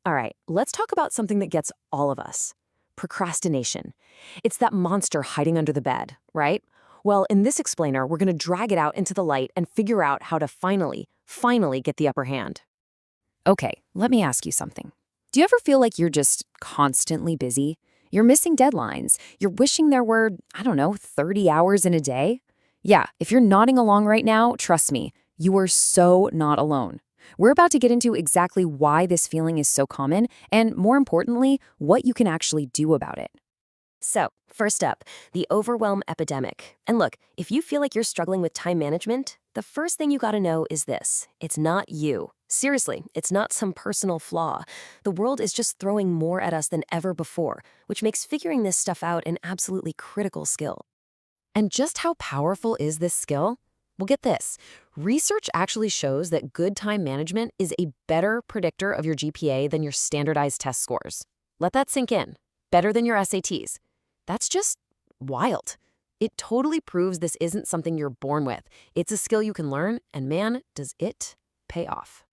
All right, let's talk about something that gets all of us: procrastination. It's that monster hiding under the bed, right? Well, in this explainer, we're going to drag it out into the light and figure out how to finally get the upper hand. Okay, let me ask you something. Do you ever feel like you're just constantly busy? You're missing deadlines. You're wishing there were, I don't know, 30 hours in a day? Yeah, if you're nodding along right now, trust me, you are so not alone. We're about to get into exactly why this feeling is so common and, more importantly, what you can actually do about it. So, first up, the overwhelm epidemic. And look, if you feel like you're struggling with time management, the first thing you gotta know is this: it's not you. Seriously, it's not some personal flaw. The world is just throwing more at us than ever before, which makes figuring this stuff out an absolutely critical skill. And just how powerful is this skill? Well, get this. Research actually shows that good time management is a better predictor of your GPA than your standardized test scores. Let that sink in. Better than your SATs. That's just wild. It totally proves this isn't something you're born with. It's a skill you can learn, and man, does it pay off.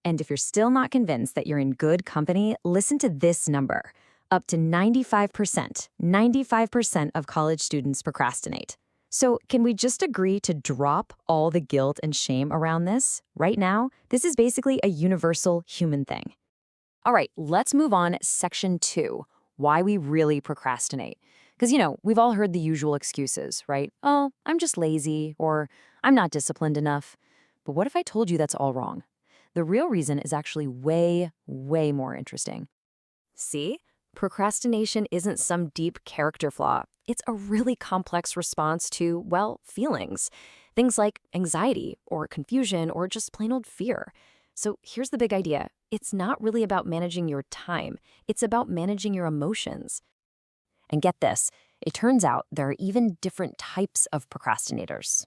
And if you're still not convinced that you're in good company, listen to this number. Up to 95% of college students procrastinate. So can we just agree to drop all the guilt and shame around this? Right now, this is basically a universal human thing. All right, let's move on. Section 2, why we really procrastinate. Because, we've all heard the usual excuses, right? Oh, I'm just lazy, or I'm not disciplined enough. But what if I told you that's all wrong? The real reason is actually way more interesting. See? Procrastination isn't some deep character flaw. It's a really complex response to, well, feelings. Things like anxiety or confusion or just plain old fear. So here's the big idea. It's not really about managing your time. It's about managing your emotions. And get this, it turns out there are even different types of procrastinators.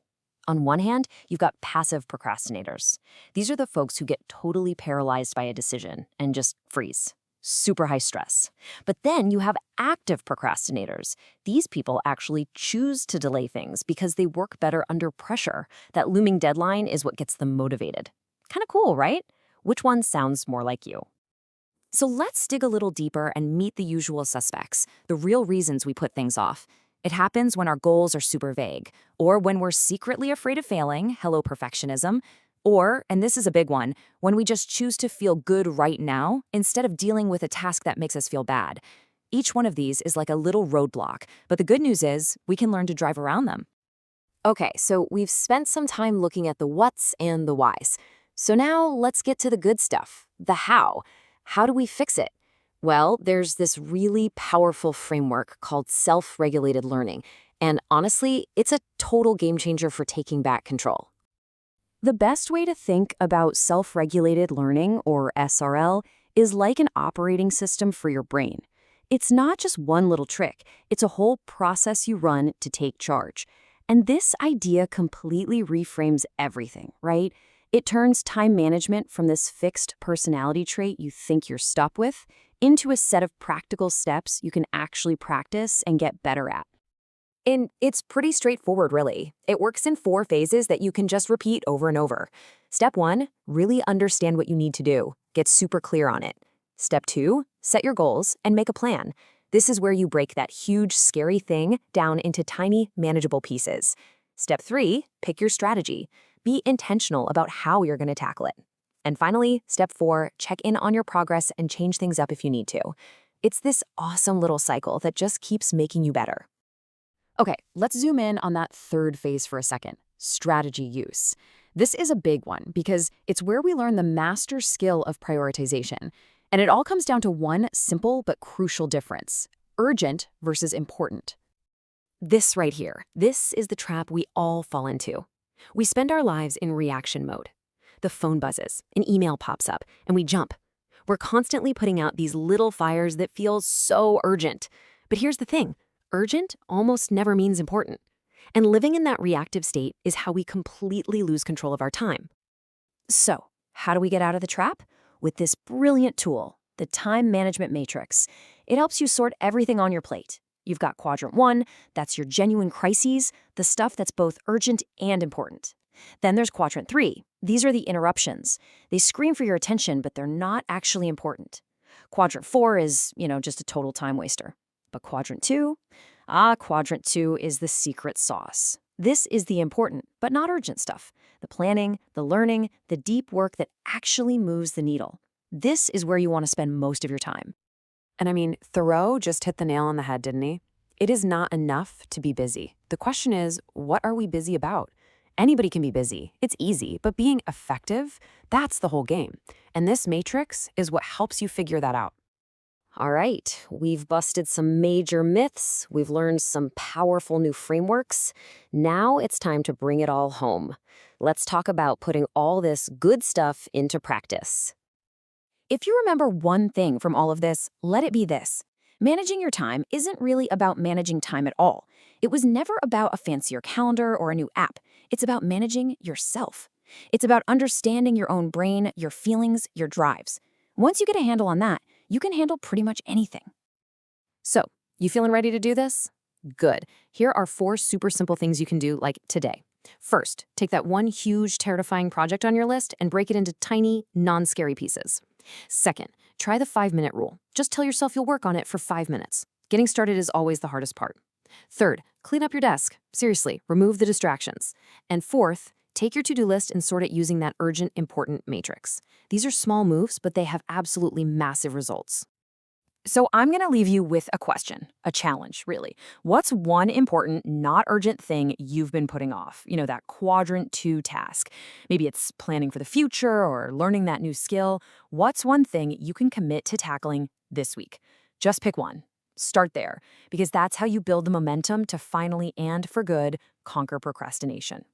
On one hand, you've got passive procrastinators. These are the folks who get totally paralyzed by a decision and just freeze. Super high stress. But then you have active procrastinators. These people actually choose to delay things because they work better under pressure. That looming deadline is what gets them motivated. Kind of cool, right? Which one sounds more like you? So let's dig a little deeper and meet the usual suspects, the real reasons we put things off. It happens when our goals are super vague, or when we're secretly afraid of failing, hello perfectionism, or, and this is a big one, when we just choose to feel good right now instead of dealing with a task that makes us feel bad. Each one of these is like a little roadblock, but the good news is we can learn to drive around them. Okay, so we've spent some time looking at the what's and the whys. So now let's get to the good stuff, the how. How do we fix it? Well, there's this really powerful framework called self-regulated learning, and honestly, it's a total game changer for taking back control. The best way to think about self-regulated learning, or SRL, is like an operating system for your brain. It's not just one little trick, it's a whole process you run to take charge. And this idea completely reframes everything, right? It turns time management from this fixed personality trait you think you're stuck with into a set of practical steps you can actually practice and get better at. And it's pretty straightforward, really. It works in 4 phases that you can just repeat over and over. Step 1, really understand what you need to do. Get super clear on it. Step 2, set your goals and make a plan. This is where you break that huge, scary thing down into tiny, manageable pieces. Step 3, pick your strategy. Be intentional about how you're going to tackle it. And finally, step 4, check in on your progress and change things up if you need to. It's this awesome little cycle that just keeps making you better. Okay, let's zoom in on that 3rd phase for a second, strategy use. This is a big one because it's where we learn the master skill of prioritization. And it all comes down to one simple but crucial difference: urgent versus important. This right here, this is the trap we all fall into. We spend our lives in reaction mode. The phone buzzes, an email pops up, and we jump. We're constantly putting out these little fires that feel so urgent. But here's the thing, urgent almost never means important. And living in that reactive state is how we completely lose control of our time. So, how do we get out of the trap? With this brilliant tool, the Time Management Matrix. It helps you sort everything on your plate. You've got quadrant 1, that's your genuine crises, the stuff that's both urgent and important. Then there's quadrant 3. These are the interruptions. They scream for your attention, but they're not actually important. Quadrant 4 is, just a total time waster. But quadrant 2? Quadrant 2 is the secret sauce. This is the important, but not urgent stuff. The planning, the learning, the deep work that actually moves the needle. This is where you want to spend most of your time. And I mean, Thoreau just hit the nail on the head, didn't he? It is not enough to be busy. The question is, what are we busy about? Anybody can be busy. It's easy, but being effective, that's the whole game. And this matrix is what helps you figure that out. All right, we've busted some major myths. We've learned some powerful new frameworks. Now it's time to bring it all home. Let's talk about putting all this good stuff into practice. If you remember one thing from all of this, let it be this. Managing your time isn't really about managing time at all. It was never about a fancier calendar or a new app. It's about managing yourself. It's about understanding your own brain, your feelings, your drives. Once you get a handle on that, you can handle pretty much anything. So, you feeling ready to do this? Good. Here are 4 super simple things you can do, like today. First, take that one huge, terrifying project on your list and break it into tiny, non-scary pieces. Second, try the 5-minute rule. Just tell yourself you'll work on it for 5 minutes. Getting started is always the hardest part. Third, clean up your desk. Seriously, remove the distractions. And fourth, take your to-do list and sort it using that urgent, important matrix. These are small moves, but they have absolutely massive results. So I'm going to leave you with a question, a challenge, really. What's one important, not urgent thing you've been putting off? That quadrant 2 task. Maybe it's planning for the future or learning that new skill. What's one thing you can commit to tackling this week? Just pick one. Start there, because that's how you build the momentum to finally and for good conquer procrastination.